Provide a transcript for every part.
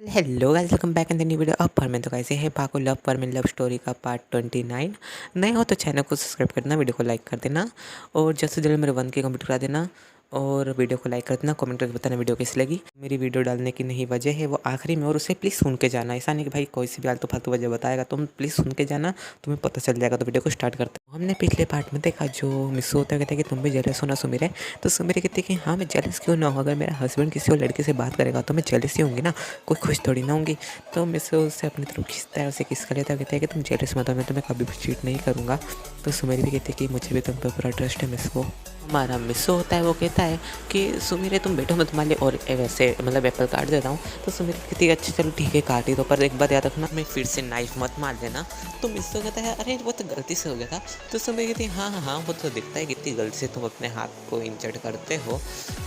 Hello guys, welcome back in the new video of फॉर्मेन। तो कैसे हैं पाको लव फॉर्मेन लव स्टोरी का पार्ट 29। नए हो तो चैनल को सब्सक्राइब करना, वीडियो को लाइक कर देना और जल्द से जल्द मेरे 1K कंप्लीट करा देना और वीडियो को लाइक कर देना। कमेंट करके बताना वीडियो कैसी लगी। मेरी वीडियो डालने की नहीं वजह है वो आखिरी में, और उसे प्लीज़ सुन के जाना। ऐसा नहीं कि भाई कोई सी भी आलतू फालतू वजह बताएगा, तुम प्लीज़ सुन के जाना, तुम्हें पता चल जाएगा। तो वीडियो को स्टार्ट करते हैं। हमने पिछले पार्ट में देखा जो मिसू होता है, कहता है कि तुम भी जेलस हो ना सुमीरे। तो सुमीरे कहती है कि हाँ मैं जेलस क्यों ना हूँ, अगर मेरा हस्बैंड किसी और लड़के से बात करेगा तो मैं जेलस ही होंगी ना, कोई खुश थोड़ी ना होंगी। तो मिसू उससे अपनी तरफ खींचता है, उसे किस कर लेता है, कहता है कि तुम जेलस मत हो, मैं तुम्हें कभी भी चीट नहीं करूँगा। तो सुमेरी भी कहती है कि मुझे भी तुम पर पूरा ट्रस्ट है मिसू। हमारा मिसू होता है वो कहता है कि सुमीरे तुम बैठो, मैं तुम्हारे लिए और वैसे मतलब एप्पल काट देता हूँ। तो सुमीरे कहती है अच्छा चलो ठीक है काट ही दो, पर एक बात याद रखना मैं फिर से नाइफ मत मार देना। तो मिसू कहता है अरे वो तो गलती से हो गया था। तो सुमीरे कहती है हाँ हाँ हाँ वो तो दिखता है कितनी गलती से तुम अपने हाथ को इंजर्ड करते हो।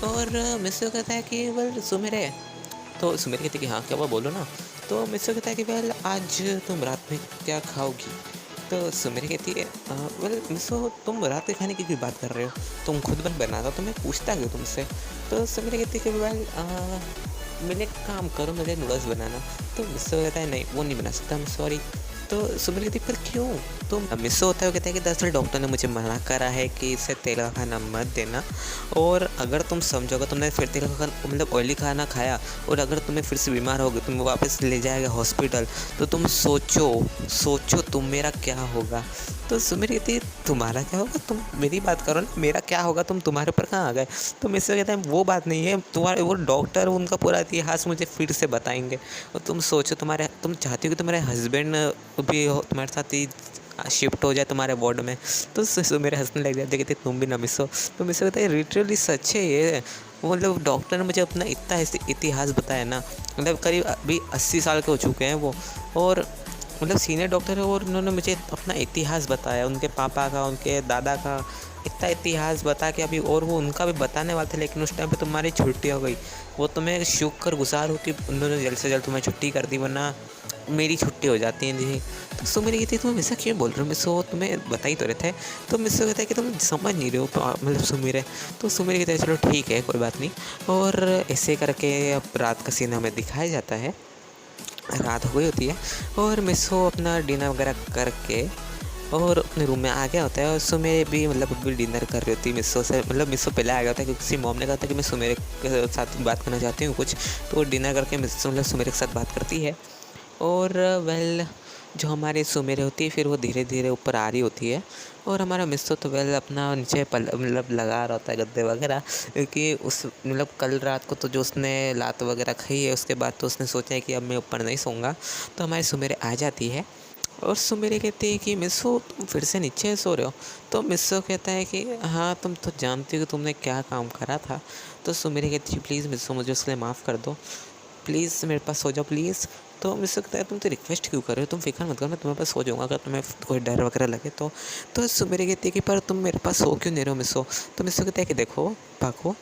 और मिसू कहता है कि वेल सुमीरे, तो सुमीरे कहती है कि हाँ क्या हुआ बोलो ना। तो मिसू कहता है कि वेल आज तुम रात में क्या खाओगी। तो सुमेरी कहती है वेल मिसो तुम रात के खाने की क्यों बात कर रहे हो, तुम खुद बना दो, तो मैं पूछता क्यों तुमसे। तो सुमेरी कहती है कि वेल मेरे काम करो, मुझे नूडल्स बनाना। तो मिसो कहता है नहीं वो नहीं बना सकता, मैं सॉरी। तो सुमेरी कहती है पर क्यों। तो मिसो होता है वो कहता है कि दरअसल डॉक्टर ने मुझे मना करा है कि इसे तेल का खाना मत देना, और अगर तुम समझोगे तुमने फिर तेल का खाना मतलब ऑयली खाना खाया और अगर तुम्हें फिर से बीमार होगे, तुम वापस ले जाएगा हॉस्पिटल, तो तुम सोचो सोचो तुम मेरा क्या होगा। तो सुमेरी कहती है तुम्हारा क्या होगा, तुम मेरी बात करो ना, मेरा क्या होगा, तुम तुम्हारे ऊपर कहाँ आ गए। तो मिसो कहता है वो बात नहीं है, तुम्हारे वो डॉक्टर उनका पूरा इतिहास मुझे फिर से बताएंगे। और तुम सोचो तुम चाहती हो कि तुम्हारे हस्बैंड भी हो तुम्हारे साथ ही शिफ्ट हो जाए तुम्हारे वार्ड में। तो मेरे हंसने लग जाते कहते तुम भी ना मिसो। तो मिसो कहता है लिटरली सच है ये, वो मतलब डॉक्टर ने मुझे अपना इतना इतिहास बताया ना, मतलब करीब अभी 80 साल के हो चुके हैं वो, और मतलब सीनियर डॉक्टर है और उन्होंने मुझे अपना इतिहास बताया, उनके पापा का उनके दादा का इतना इतिहास बता के अभी, और वो उनका भी बताने वाले थे, लेकिन उस टाइम पे तुम्हारी छुट्टी हो गई। वो तुम्हें शुक्र गुजार हो कि उन्होंने जल्द से जल्द तुम्हें छुट्टी कर दी, वरना मेरी छुट्टी हो जाती है जी। तो सो मेरी कहती है तुम ऐसा क्यों बोल रहे हो मिसो, तुम्हें बता ही तो रहे थे। तो मिसो कहता है कि तुम समझ नहीं रहे हो मतलब सुमीर। तो सुमीर कहता है चलो ठीक है कोई बात नहीं। और ऐसे करके अब रात का सीन हमें दिखाया जाता है। रात हो गई होती है और मिसो अपना डिनर वगैरह करके और अपने रूम में आ गया होता है, और सुमेरे भी मतलब अभी डिनर कर रही होती है मिसो से, मतलब मिसो पहले आ गया होता है क्योंकि किसी मॉम ने कहा था कि मैं सुमेरे के साथ बात करना चाहती हूँ कुछ। तो डिनर करके मिसो मतलब सुमेरे के साथ बात करती है। और वेल जो हमारी सुमेरे होती है फिर वो धीरे धीरे ऊपर आ रही होती है, और हमारा मिसो तो वेल अपना नीचे मतलब लगा रहा होता है गद्दे वगैरह, क्योंकि उस मतलब कल रात को तो जो उसने लात वगैरह खाई है उसके बाद तो उसने सोचा है कि अब मैं ऊपर नहीं सोऊंगा। तो हमारी सुमेरे आ जाती है और सुमेरे कहती है कि मिसो तुम फिर से नीचे सो रहे हो। तो मिसो कहता है कि हाँ तुम तो जानती हो कि तुमने क्या काम करा था। तो सुमेरे कहती है प्लीज़ मिसो मुझे उसके लिए माफ़ कर दो, प्लीज़ मेरे पास सो जाओ प्लीज़। तो मिसो कहता है तुम तो रिक्वेस्ट क्यों कर रहे हो, तुम फिक्र मत करो मैं तुम्हारे पास सो जाऊँगा अगर तुम्हें कोई डर वगैरह लगे तो। सुमेरे कहती है कि पर तुम मेरे पास सो क्यों नहीं रहे हो मिसो। तो मिसो कहता है कि देखो पाको,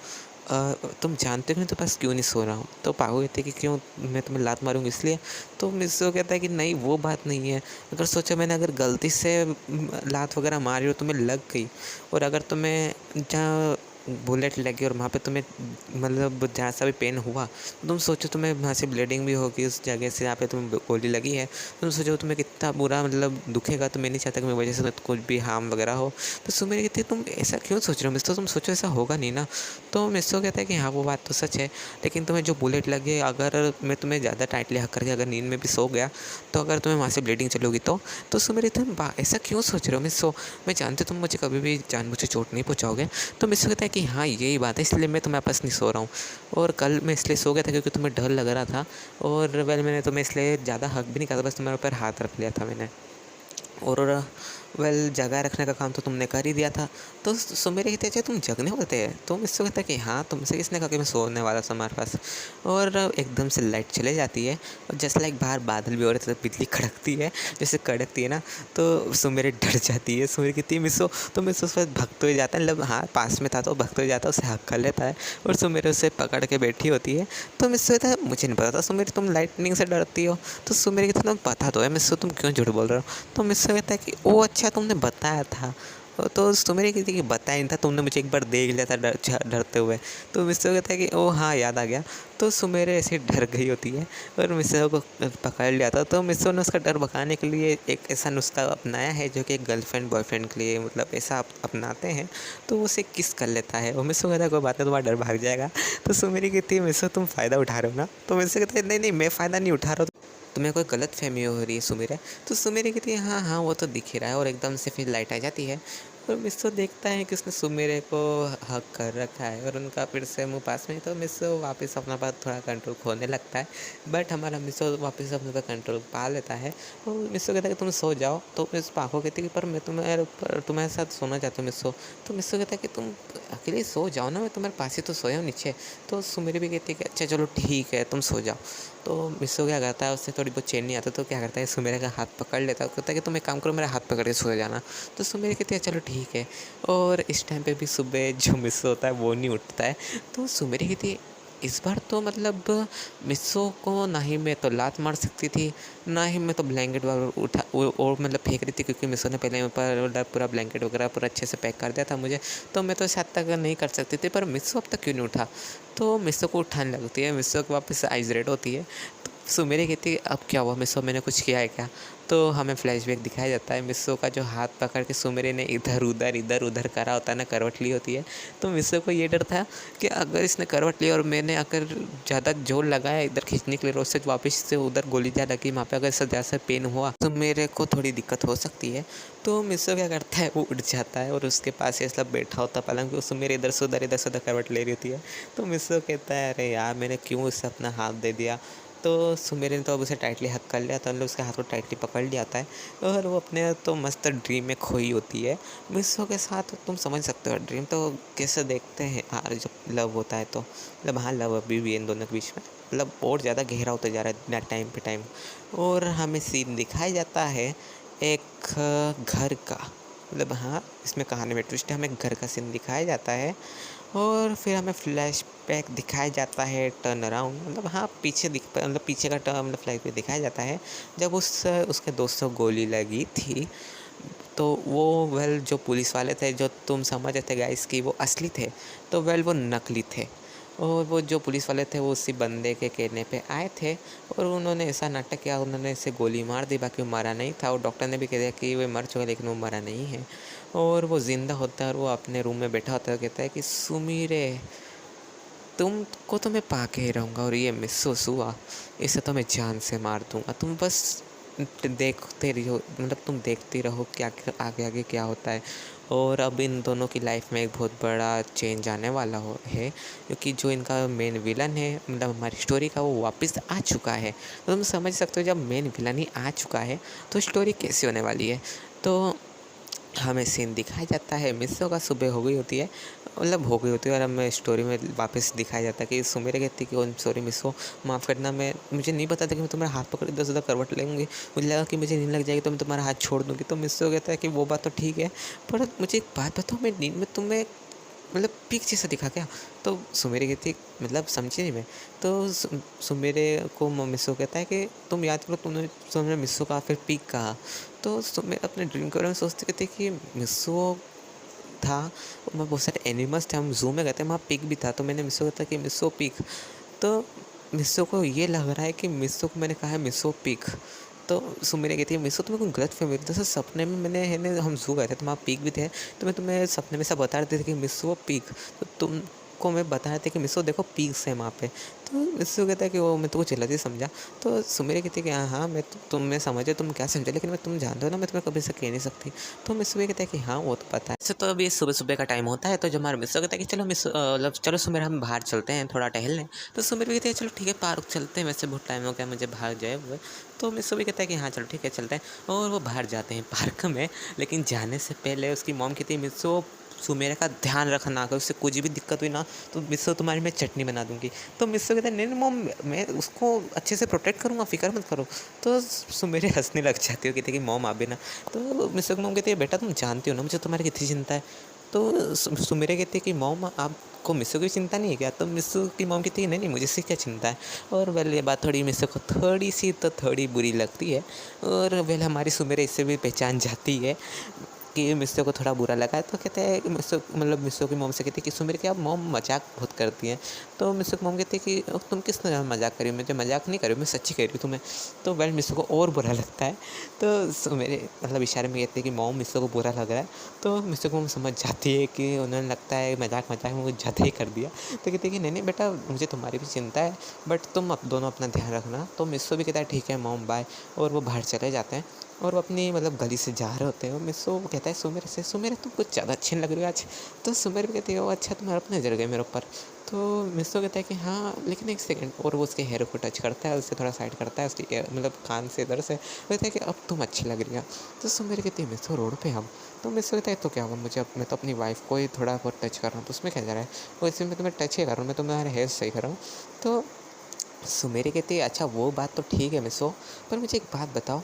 तुम जानते हो मैं तुम्हारे पास क्यों नहीं सो रहा हूँ। तो पाको कहते हैं कि क्यों, मैं तुम्हें लात मारूंगी इसलिए। तो मिसो कहता है कि नहीं वो बात नहीं है, अगर सोचो मैंने अगर गलती से लात वगैरह मारी और तुम्हें लग गई, और अगर तुम्हें जहाँ बुलेट लगी और वहाँ पे तुम्हें मतलब जहाँ सा भी पेन हुआ, तो तुम सोचो तुम्हें वहाँ से ब्लीडिंग भी होगी उस जगह से जहाँ पे तुम्हें गोली लगी है। तुम सोचो तुम्हें कितना बुरा मतलब दुखेगा। तो मैं नहीं चाहता कि मेरी वजह से कुछ भी हार्म वगैरह हो। तो सुमेर कहती है तुम ऐसा क्यों सोच रहे हो मिस्टर, तुम सोचो ऐसा होगा नहीं ना। तो मिस्टर कहता है कि हाँ वो बात तो सच है, लेकिन तुम्हें जो बुलेट लगी अगर मैं तुम्हें ज़्यादा टाइटली हक करके अगर नींद में भी सो गया तो अगर तुम्हें वहाँ से ब्लीडिंग चलोगी तो सुमेर तुम ऐसा क्यों सोच रहे हो मिस्टर, मैं जानती हूँ तुम मुझे कभी भी जानबूझ के चोट नहीं पहुँचाओगे। तो मिस्टर कहता है कि हाँ यही बात है इसलिए मैं तुम्हारे पास नहीं सो रहा हूँ, और कल मैं इसलिए सो गया था क्योंकि तुम्हें डर लग रहा था, और वेल मैंने तुम्हें इसलिए ज़्यादा हक भी नहीं करा था, बस तुम्हारे ऊपर हाथ रख लिया था मैंने, और वेल जगह रखने का काम तो तुमने कर ही दिया था। तो सुमेरे कहते हैं तुम जगने होते हैं। तो मिस्टर कहता है कि हाँ तुमसे किसने कहा कि मैं सोने वाला था हमारे पास। और एकदम से लाइट चले जाती है और जैसे लाइक बाहर बादल भी हो रहे थे, बिजली कड़कती है, जैसे कड़कती है ना। तो सुमेरे डर जाती है, सुमेरे कहती है मिसो। तो मिसो उस पर भगते हुए जाता है, मतलब हाँ पास में था तो भगते हुए जाता है, उसे हक कर लेता है और सुमेरे उसे पकड़ के बैठी होती है। तो मिसो कहता है मुझे नहीं पता था सुमेरे तुम लाइटनिंग से डरती हो। तो सुमेरे कहती है तुम्हें पता तो है मिसो, तुम क्यों झूठ बोल रहे हो। तो मिसो कहता है कि ओ अच्छा तुमने बताया था। तो सुमेरे कहती है कि बताया नहीं था, तुमने मुझे एक बार देख लिया था डरते हुए। तो मिस्टर कहता है कि ओ हाँ याद आ गया। तो सुमेरे ऐसे डर गई होती है और मिस्सो को पकड़ लिया था। तो मिस्सो ने उसका डर भगाने के लिए एक ऐसा नुस्खा अपनाया है जो कि गर्लफ्रेंड बॉयफ्रेंड के लिए मतलब ऐसा अपनाते हैं। तो वो उसे किस कर लेता है और मिस्सो कहता है कोई बात नहीं, तुम्हारा डर भाग जाएगा। तो सुमेरी कहती है मिस्सो तुम फ़ायदा उठा रहे हो ना। तो मिस्सो कहता है नहीं नहीं, मैं फ़ायदा नहीं उठा रहा हूँ, तुम्हें कोई गलत फहमी हो रही है सुमेरा। तो सुमेरी कहती है हाँ हाँ वो तो दिख ही रहा है, और एकदम से फिर लाइट आ जाती है और मिस्सो देखता है कि उसने सुमेरे को हक कर रखा है और उनका फिर से मुँह पास में। तो मिस्सो वापस अपना पास थोड़ा कंट्रोल खोने लगता है, बट हमारा मिस्सो वापस अपने पर कंट्रोल पा लेता है। और मिस्सो कहता है कि तुम सो जाओ। तो मिस पाको कहती है कि पर मैं तुम्हारे साथ सोना चाहता हूँ मिस्सो। तो मिस्सो कहता है कि तुम अकेले सो जाओ ना, मैं तुम्हारे पास ही तो सोया हूँ नीचे। तो सुमेरी भी कहती है कि अच्छा चलो ठीक है तुम सो जाओ। तो मिस्सो क्या करता है, उससे थोड़ी बहुत चैन नहीं आता तो क्या करता है सुमेरा का हाथ पकड़ लेता है, कहता है कि तुम एक काम करो मेरा हाथ पकड़ के सो जाना। तो सुमेरा कहती है चलो ठीक है। और इस टाइम पे भी सुबह जो मिस्सो होता है वो नहीं उठता है। तो सुमेरा कहती है इस बार तो मतलब मिस्सो को ना ही मैं तो लात मार सकती थी, ना ही मैं तो ब्लैंकेट वगैरह उठा और मतलब फेंक रही थी, क्योंकि मिस्सो ने पहले ऊपर पूरा ब्लैंकेट वगैरह पूरा अच्छे से पैक कर दिया था मुझे। तो मैं तो शायद तक नहीं कर सकती थी, पर मिस्सो अब तक क्यों नहीं उठा। तो मिस्सो को उठाने लगती है, मिस्सो को वापस आइज रेड होती है। तो सुमेरी कहती है अब क्या हुआ मिस्सो, मैंने कुछ किया है क्या। तो हमें फ्लैशबैक दिखाया जाता है मिस्सो का जो हाथ पकड़ के सुमेरी ने इधर उधर करा होता है ना, करवट ली होती है। तो मिस्सो को ये डर था कि अगर इसने करवट ली और मैंने अगर ज़्यादा जोर लगाया इधर खींचने के लिए रोड से वापस से उधर गोली जा लगी वहाँ पे, अगर इससे ज़्यादा पेन हुआ तो मेरे को थोड़ी दिक्कत हो सकती है। तो मिस्सो क्या करता है वो उठ जाता है और उसके पास ऐसा बैठा होता पलंग पे, उसमें मेरे इधर से उधर करवट ले रही होती है। तो मिस्सो कहता है अरे यार मैंने क्यों उससे अपना हाथ दे दिया। तो सुमेरी ने तो अब उसे टाइटली हक कर लिया, तो मतलब उसके हाथ को टाइटली पकड़ लिया था है और वो अपने तो मस्त ड्रीम में खोई होती है मिस्सो के साथ। तुम समझ सकते हो ड्रीम तो कैसे देखते हैं यार जब लव होता है तो, मतलब हाँ लव अभी भी इन दोनों के बीच में मतलब और ज़्यादा गहरा होता जा रहा है टाइम पे टाइम। और हमें सीन दिखाया जाता है एक घर का, मतलब हाँ इसमें कहानी में ट्विस्ट है, हमें घर का सीन दिखाया जाता है। और फिर हमें फ्लैशबैक दिखाया जाता है टर्न अराउंड, मतलब हाँ पीछे मतलब पीछे का टर्न मतलब फ्लैशबैक दिखाया जाता है जब उसके दोस्तों को गोली लगी थी। तो वो वेल जो पुलिस वाले थे जो तुम समझ रहे थे गाइस कि वो असली थे, तो वेल वो नकली थे। और वो जो पुलिस वाले थे वो उसी बंदे के कहने पे आए थे और उन्होंने ऐसा नाटक किया, उन्होंने इसे गोली मार दी, बाकी वो मरा नहीं था। और डॉक्टर ने भी कह दिया कि वो मर चुका है लेकिन वो मरा नहीं है। और वो ज़िंदा होता है और वो अपने रूम में बैठा होता है, कहता है कि सुमीरे तुमको तो मैं पाके ही रहूँगा और ये मिस्सूस हुआ इसे तो मैं जान से मार दूँगा। तुम बस देखते रहो, मतलब तुम देखती रहो क्या आगे आगे क्या होता है। और अब इन दोनों की लाइफ में एक बहुत बड़ा चेंज आने वाला है, क्योंकि जो इनका मेन विलन है मतलब हमारी स्टोरी का वो वापस आ चुका है। तो तुम समझ सकते हो जब मेन विलन ही आ चुका है तो स्टोरी कैसी होने वाली है। तो हमें सीन दिखाया जाता है मिस्सो का सुबह हो गई होती है, मतलब हो गई होती है और हमें स्टोरी में वापस दिखाया जाता है कि सुमेरे कहती कि ओह सॉरी मिस्सो माफ़ करना, मैं मुझे नहीं पता था कि मैं तुम्हारा हाथ पकड़ इधर से उधर करवट लेंगी, मुझे लगा कि मुझे नींद लग जाएगी तो मैं तुम्हारा हाथ छोड़ दूँगी। तो मिस्सो कहता है कि वो बात तो ठीक है, पर मुझे एक बात बताओ मैं नींद में तुम्हें मतलब पीक जैसा दिखा क्या। तो सुमेरे कहती मतलब समझी नहीं मैं। तो सुमेरे को मिस्सो कहता है कि तुम याद करो तुमने मिस्सो कहा फिर पीक कहा। तो सुमेरे अपने ड्रीम के बारे में सोचते कहते कि मिस्सो था, वहाँ बहुत सारे एनिमल्स थे, हम ज़ू में गए थे वहाँ पिग भी था, तो मैंने मिस्सो को कहा कि मिस्सो पिग। तो मिस्सो को ये लग रहा है कि मिस्सो को मैंने कहा है मिस्सो पिग। तो सुमेरा कहती है मिस्सो तुम्हें कोई गलत फहमी थी, तो सपने में मैंने है ना हम ज़ू गए थे तो वहाँ पिग भी थे, तो मैं तुम्हें सपने में सब बता रहे थे कि मिस्सो पिग, तो तुमको मैं बता रहे थे कि मिस्सो देखो पिग्स है वहाँ पे। तो मिस्सो कहता है कि वो मैं तो कुछ गलत ही समझा। तो सुमेरा कहती है कि हाँ हाँ मैं तुम्हें समझे तुम क्या समझे, लेकिन मैं तुम जानते हो ना मैं तुम्हें कभी से कह नहीं सकती। तो मिस्सो भी कहता है कि हाँ वो तो पता है। ऐसे तो अभी सुबह सुबह का टाइम होता है, तो जब हमारा मिस्सो कहता है कि चलो मतलब चलो सुमेरा हम बाहर चलते हैं थोड़ा टहल लें। तो सुमेरा भी कहती है चलो ठीक है पार्क चलते हैं, वैसे बहुत टाइम हो गया मुझे बाहर जाए हुए। तो मिस्सो भी कहता है कि हाँ चलो ठीक है चलते हैं, और वो बाहर जाते हैं पार्क में। लेकिन जाने से पहले उसकी मॉम कहती है मिस्सो सुमेरा का ध्यान रखना, अगर उससे कुछ भी दिक्कत हुई ना तो मिस्सो तुम्हारी मैं चटनी बना दूंगी। तो मिस्सो कहता है नहीं मॉम मैं उसको अच्छे से प्रोटेक्ट करूँगा, फिक्र मत करो। तो सुमेरे हंसने लग जाती हो, कहती है कि मॉम आप भी ना। तो मिस्सो की मॉम कहती है बेटा तुम जानती हो ना मुझे तुम्हारी कितनी चिंता है। तो सुमेरे कहती है कि मॉम आपको मिस्सो की चिंता नहीं है क्या। तो मिस्सो की मॉम कहती है नहीं नहीं मुझे इससे क्या चिंता है। और वेल ये बात थोड़ी मिस्सो को थोड़ी बुरी लगती है, और वेल हमारी सुमेरे इससे भी पहचान जाती है। कि मिस्सो को थोड़ा बुरा लगा, तो कहते हैं कि मिस्सो की मॉम से कहती है कि सुमिर, क्या मॉम मजाक बहुत करती हैं। तो मिस्सो की मॉम कहती है कि तुम किस तरह मजाक कर रही हो, मुझे मजाक नहीं कर रही हूँ, मैं सच्ची कह रही हूँ तुम्हें। तो वेल मिस्सो को और बुरा लगता है। तो सुमिर इशारे में कहते हैं कि मॉम मिस्सो को बुरा लग रहा है। तो मिस्सो की मॉम समझ जाती है कि उन्हें लगता है मजाक मजाक में वो ज़्यादा ही कर दिया। तो कहती है कि नहीं नहीं बेटा, मुझे तुम्हारी भी चिंता है, बट तुम दोनों अपना ध्यान रखना। तो मिस्सो भी कहता है ठीक है मॉम बाय, और वो बाहर चले जाते हैं। और वो अपनी गली से जा रहे होते हैं। और मिस्सो कहता है सुमिर से, सुमिर तुम कुछ ज़्यादा अच्छी नहीं लग रही हो आज। तो सुमिर भी कहती है, ओ अच्छा, तुम्हारा अपने नजर गए मेरे ऊपर। तो मिस्सो कहता है कि हाँ लेकिन एक सेकंड, और वो उसके हेयर को टच करता है, उससे थोड़ा साइड करता है, उसकी कान से इधर से। वो कहता है कि अब तुम अच्छी लग रही हो। तो सुमिर कहती है मिस्सो रोड पे हम। तो मिस्सो कहता है तो क्या हुआ, मुझे अब मैं तो अपनी वाइफ को ही थोड़ा बहुत टच कर रहा हूँ, तो उसमें क्या जा रहा है, वो इसमें मैं तुम्हें टच ही कर रहा हूँ, मैं तुम्हारे हेयर सही कर रहा हूँ। तो सुमेरी कहती है अच्छा वो बात तो ठीक है मिसो, पर मुझे एक बात बताओ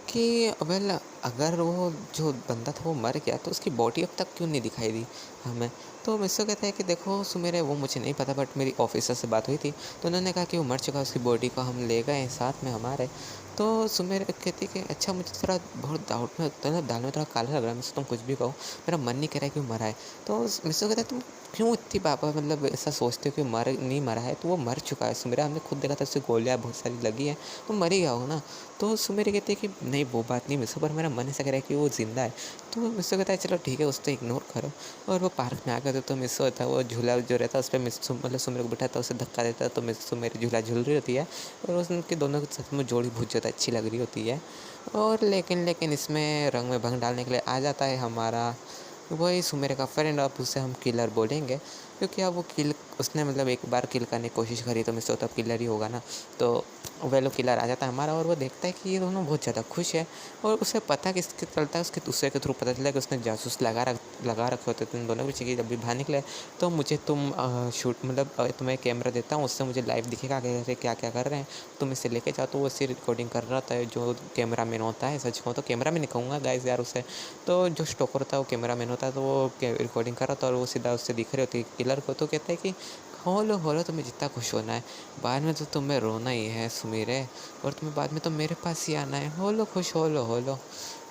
कि वेल अगर वो जो बंदा था वो मर गया तो उसकी बॉडी अब तक क्यों नहीं दिखाई दी हमें। तो मिसो कहता है कि देखो सुमेरे, वो मुझे नहीं पता, बट मेरी ऑफिसर से बात हुई थी तो उन्होंने कहा कि वो मर चुका, उसकी बॉडी को हम ले गए साथ में हमारे। तो सुमेर कहती कि अच्छा मुझे थोड़ा बहुत डाउट में होता है ना, दाल में थोड़ा काला लग रहा है, मुझसे तुम कुछ भी कहो, मेरा मन नहीं कह रहा है कि वो मरा है। तो मिसो कहता है तुम क्यों इतनी पापा ऐसा सोचते हो कि नहीं मरा है, तो वो मर चुका है सुमेरा, हमने खुद देखा था, उससे गोलियाँ बहुत सारी लगी हैं, तो मर ही गया होगा ना। तो सुमेर कहते हैं कि नहीं वो बात नहीं मिसो, पर मेरा मन ऐसा कह रहा है कि वो जिंदा है। तो मिसो कहता है चलो ठीक है उसको इग्नोर करो। और वो पार्क में आ गए तो मिसो होता है वो झूला जो रहता है उस पर मिसो सुमेर को बिठाता है, उसे धक्का देता है, तो मिसो मेरी झूला झूल रही होती है। और उनके दोनों की सच में जोड़ी बहुत ज़्यादा अच्छी लग रही होती है। और लेकिन इसमें रंग में भंग डालने के लिए आ जाता है हमारा वही सुमेर का फ्रेंड। अब उसे हम किलर बोलेंगे, क्योंकि अब वो उसने एक बार किल करने की कोशिश करी, तो मिसो तब किलर ही होगा ना। तो वह लोग किलर आ जाता है हमारा, और वो देखता है कि ये दोनों बहुत ज़्यादा खुश है। और उसे पता किसके चलता है, उसके दूसरे के थ्रू पता चला कि उसने जासूस लगा रखे होते थे उन दोनों के पीछे कि जब भी बाहर निकले तो मुझे तुम तुम्हें कैमरा देता हूँ, उससे मुझे लाइव दिखेगा कि क्या क्या कर रहे हैं, तुम इसे लेके जाओ। तो वो उससे रिकॉर्डिंग कर रहा था, जो कैमरा मैन होता है, सच कहूँ तो कैमरा मैन नहीं कहूँगा गाइस यार उसे, तो जो स्टोकर होता है वो कैमरा मैन होता है, तो वो रिकॉर्डिंग कर रहा था और वो सीधा उससे दिख रही होती है किलर को। तो कहता है कि होलो तुम्हें जितना खुश होना है, बाद में तो तुम्हें रोना ही है सुमीरे, और तुम्हें बाद में तो मेरे पास ही आना है, होलो खुश होलो।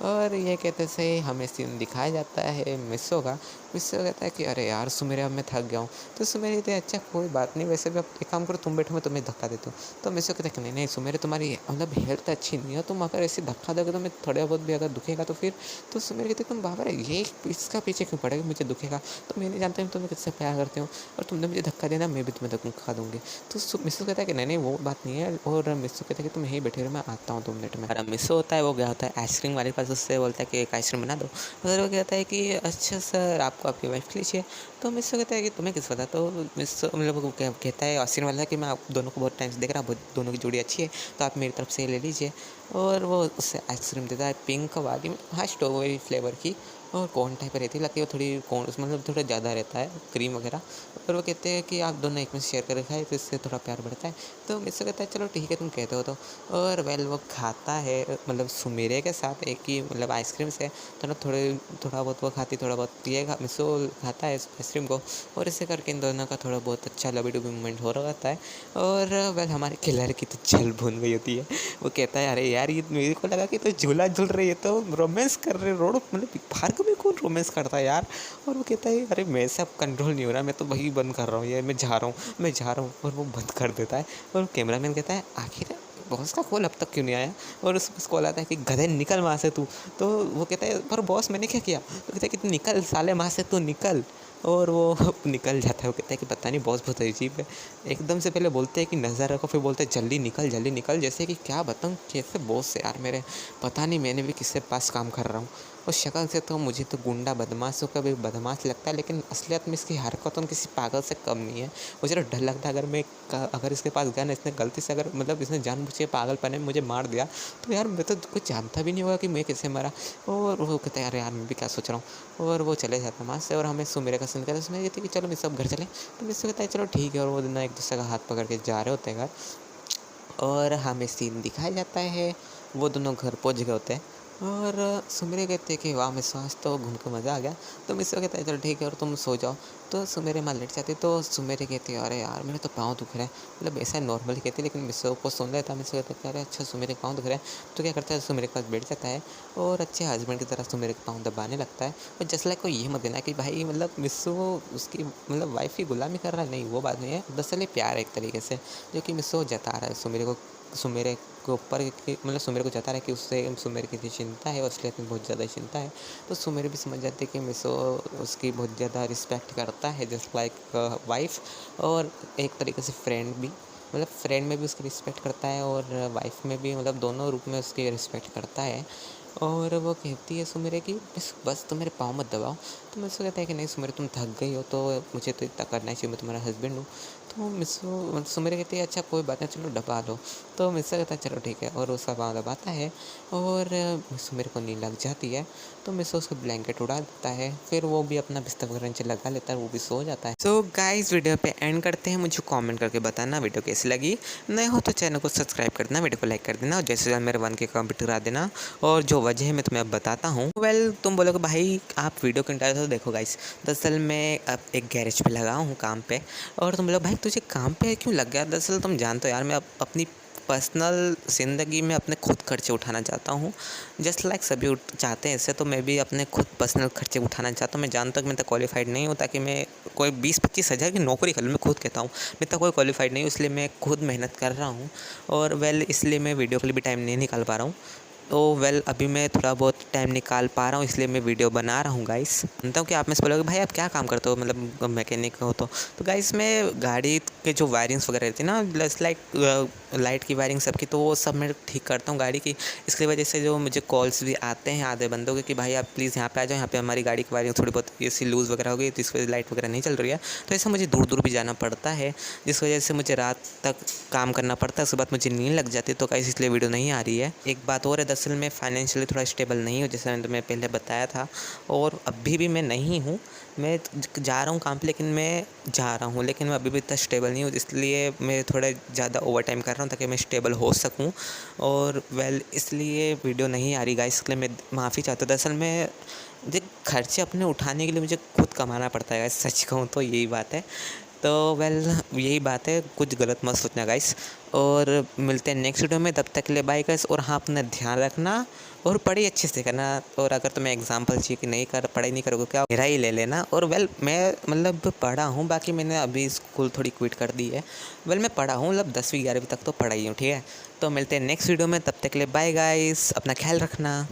और ये कहते से हमें सीन दिखाया जाता है मिसो का। मिसो कहता है कि अरे यार सुमेरे, अब मैं थक गया हूँ। तो सुमेरे कहते हैं अच्छा कोई बात नहीं, वैसे भी अब एक काम करो तुम बैठो, मैं तुम्हें धक्का देता हूँ। तो मिसो कहते हैं कि नहीं सुमेरे, तुम्हारी हेल्थ अच्छी नहीं है, तुम अगर ऐसे धक्का दोगे तो मैं थोड़ा बहुत भी अगर दुखेगा तो फिर। तो सुमेरे कहते तुम बाबर ये इसका पीछे क्यों पड़ेगा, मुझे दुखेगा, तो मैं नहीं जानता हूँ तुम्हें किससे प्यार करते हो, और तुमने मुझे धक्का देना, मैं भी तुम्हें धक्का दूंगी। तो मिसो कहता है कि नहीं वो बात नहीं है, और मिसो कहता है कि तुम यहीं बैठे रहो, मैं आता हूँ 2 मिनट में। और मिसो होता है वो गया होता है आइसक्रीम वाले के पास, उससे बोलता है कि एक आइसक्रीम बना दो। और वो कहता है कि अच्छा सर आपको आपकी वाइफ के लिए चाहिए। तो मिसो कहता है कि तुम्हें किस पता। तो मिसो वो कहता है आइसक्रीम वाला कि मैं आप दोनों को बहुत टाइम से देख रहा हूँ, दोनों की जोड़ी अच्छी है, तो आप मेरी तरफ से ले लीजिए। और वो उससे आइसक्रीम देता है पिंक वाली, हाँ स्ट्रॉबेरी फ्लेवर की, और कौन टाइप रहती है, लगती है वो थोड़ी कौन थोड़ा ज़्यादा रहता है क्रीम वगैरह। और वो कहते हैं कि आप दोनों एक में शेयर कर खाए तो इससे थोड़ा प्यार बढ़ता है। तो मिसो कहता है चलो ठीक है तुम कहते हो तो। और वेल वो खाता है सुमेरे के साथ एक ही आइसक्रीम से, तो ना थोड़ा बहुत वो खाती, थोड़ा बहुत ये मिसो खाता है आइसक्रीम को। और इसे करके इन दोनों का थोड़ा बहुत अच्छा लवी डुबी मूवमेंट हो रहा होता है। और वेल हमारे किलर की तो जल भून गई होती है। वो कहता है अरे यार ये मेरे को लगा कि तो झूला झूल रही है, तो रोमांस कर रहे रोड पार्क में कौन रोमांस करता है यार। और वो कहता है अरे मेरे से अब कंट्रोल नहीं हो रहा, मैं तो वही बंद कर रहा हूँ, ये मैं जा रहा हूँ। और वो बंद कर देता है। और कैमरा मैन कहता है आखिर बॉस का कॉल अब तक क्यों नहीं आया। और उस कॉल आता है कि गधे निकल वहाँ से तू। तो वो कहता है पर बॉस मैंने क्या किया। तो कहता है कि तू निकल साले वहाँ से, तू निकल। और वो निकल जाता है। वो कहता है कि पता नहीं बॉस बहुत अजीब है, एकदम से पहले बोलते हैं कि नज़र रखो, फिर बोलते हैं जल्दी निकल, जैसे कि क्या बताऊँ कैसे बॉस है यार मेरे, पता नहीं मैंने भी किसके पास काम कर रहा हूँ। और शक्ल से तो मुझे तो गुंडा बदमाशों का भी बदमाश लगता है, लेकिन असलियत में इसकी हरकतों में किसी पागल से कम नहीं है। मुझे तो डर लगता है अगर इसके पास गन, इसने गलती से अगर इसने जानबूझ के पागलपने में मुझे मार दिया तो यार मैं तो कुछ जानता भी नहीं होगा कि मैं कैसे मरा। और वो कहता है यार मैं भी क्या सोच रहा हूँ। और वो चले जाता है वहाँ से, और हमें सुमेरे का सीन कहता है, उसमें कहती है कि चलो मैं सब घर चले। तो मुझसे कहता है चलो ठीक है। और वो दिन एक दूसरे का हाथ पकड़ के जा रहे होते हैं घर। और हमें सीन दिखाया जाता है वो दोनों घर पहुंच गए होते हैं। और सुमेरे कहते हैं कि वाह मिस्सो आज तो घूम के मज़ा आ गया। तो मिस्सो कहता है चलो ठीक है और तुम सो जाओ। तो सुमेरे वहाँ लेट जाती है तो सुमेरे कहती है अरे यार मेरे तो पाँव दुख रहे हैं। मतलब ऐसा नॉर्मली कहती है लेकिन मिस्सो को सुन लेता है। मिस्सो कहता है अरे अच्छा सुमेरे के पाँव दुख रहे हैं। तो क्या करता है सुमेरे के पास बैठ जाता है और अच्छे हस्बैंड की तरह सुमेरे के पाँव दबाने लगता है। और जस्ट लाइक को ये मत देना कि भाई मतलब मिस्सो उसकी मतलब वाइफ़ की गुलामी कर रहा है, नहीं वो बात नहीं है। दरअसल ये प्यार है एक तरीके से जो कि मिस्सो जता रहा है सुमेरे के ऊपर कि मतलब सुमेर को जता रहा है कि उससे सुमेर की इतनी चिंता है और इसलिए इतनी बहुत ज़्यादा चिंता है। तो सुमेर भी समझ जाती है कि मिसो उसकी बहुत ज़्यादा रिस्पेक्ट करता है जस्ट लाइक वाइफ, और एक तरीके से फ्रेंड भी, मतलब फ्रेंड में भी उसकी रिस्पेक्ट करता है और वाइफ में भी, मतलब दोनों रूप में उसकी रिस्पेक्ट करता है। और वो कहती है सुमेरे कि बस तुम मेरे पाँव मत दबाओ। तो मिसो कहता है कि नहीं सुमेरे तुम थक गई हो तो मुझे तो इतना करना ही चाहिए, मैं तुम्हारा हस्बैंड हूँ। तो मिसो सुमेरे कहती है अच्छा कोई बात नहीं चलो दबा लो। तो मिसो कहता है चलो ठीक है और उसका पाँव दबाता है और सुमेरे को नींद लग जाती है। तो मिसो उसको ब्लैंकेट उड़ा देता है, फिर वो भी अपना बिस्तर वगैरह नीचे लगा लेता है, वो भी सो जाता है। सो गाइस वीडियो पे एंड करते हैं। मुझे कमेंट करके बताना वीडियो कैसी लगी। नए हो तो चैनल को सब्सक्राइब कर देना, वीडियो को लाइक कर देना और जैसे मेरे 1K कंप्लीट करा देना। और जो वजह है मैं तुम्हें अब बताता हूँ। तुम बोलोगे भाई आप वीडियो क्यों डाले, तो देखो गाइस दरअसल मैं अब एक गैरेज पे लगा हूँ काम पे। और तुम बोलो भाई तुझे काम पे क्यों लग गया, दरअसल तुम जानते हो यार मैं अपनी पर्सनल ज़िंदगी में अपने खुद खर्चे उठाना चाहता हूँ। जस्ट लाइक सभी चाहते हैं ऐसे, तो मैं भी अपने खुद पर्सनल खर्चे उठाना चाहता हूँ। मैं जानता हूँ कि मैं तो क्वालिफाइड नहीं हूँ ताकि मैं कोई 20-25 हज़ार की नौकरी कर लूँ। मैं खुद कहता हूँ मैं तो कोई क्वालिफाइड नहीं हूँ, इसलिए मैं खुद मेहनत कर रहा हूँ। और इसलिए मैं वीडियो के लिए भी टाइम नहीं निकाल पा रहा हूँ। तो अभी मैं थोड़ा बहुत टाइम निकाल पा रहा हूँ, इसलिए मैं वीडियो बना रहा हूँ गाइस। जानता हूँ कि आप में से बोलोगे भाई आप क्या काम करते हो, मतलब मैकेनिक हो तो गाइस मैं गाड़ी के जो वायरिंग्स वगैरह रहती है ना, जस्ट लाइक लाइट की वायरिंग सबकी, तो वो सब मैं ठीक करता हूँ गाड़ी की। इसकी वजह से जो मुझे कॉल्स भी आते हैं आधे बंदों के कि भाई आप प्लीज़ यहाँ पे आ जाओ, यहाँ पे हमारी गाड़ी की वायरिंग थोड़ी बहुत ऐसी लूज़ वगैरह हो गई तो इस वजह से लाइट वगैरह नहीं चल रही है। तो ऐसा मुझे दूर दूर भी जाना पड़ता है, जिस वजह से मुझे रात तक काम करना पड़ता है, उसके बाद मुझे नींद लग जाती है। तो गाइस इसलिए वीडियो नहीं आ रही है। एक बात और है, दरअसल मैं फाइनेंशियली थोड़ा स्टेबल नहीं हूँ, जैसे मैंने तुम्हें पहले बताया था, और अभी भी मैं नहीं हूँ। मैं जा रहा हूँ काम पे, लेकिन मैं जा रहा हूँ लेकिन मैं अभी भी इतना स्टेबल नहीं हूँ, इसलिए मैं थोड़ा ज़्यादा ओवर टाइम कर रहा हूँ ताकि मैं स्टेबल हो सकूँ। और इसलिए वीडियो नहीं आ रही गाइस, इसलिए मैं माफ़ी चाहता हूँ। दरअसल मैं मुझे खर्चे अपने उठाने के लिए मुझे खुद कमाना पड़ता है गाइस, सच कहूँ तो यही बात है। तो यही बात है, कुछ गलत मत सोचना गाइस। और मिलते हैं नेक्स्ट वीडियो में, तब तक के लिए बाय गाइस। और हाँ अपना ध्यान रखना और पढ़ाई अच्छे से करना। और अगर तुम्हें एग्जाम्पल चाहिए कि नहीं कर पढ़ाई नहीं करोगे क्या, मेरा ही ले लेना। और मैं मतलब पढ़ा हूँ, बाकी मैंने अभी स्कूल थोड़ी क्विट कर दी है। मैं पढ़ा हूँ मतलब 10वीं 11वीं तक तो पढ़ाई हूँ, ठीक है। तो मिलते हैं नेक्स्ट वीडियो में, तब तक के लिए बाय गाइस, अपना ख्याल रखना।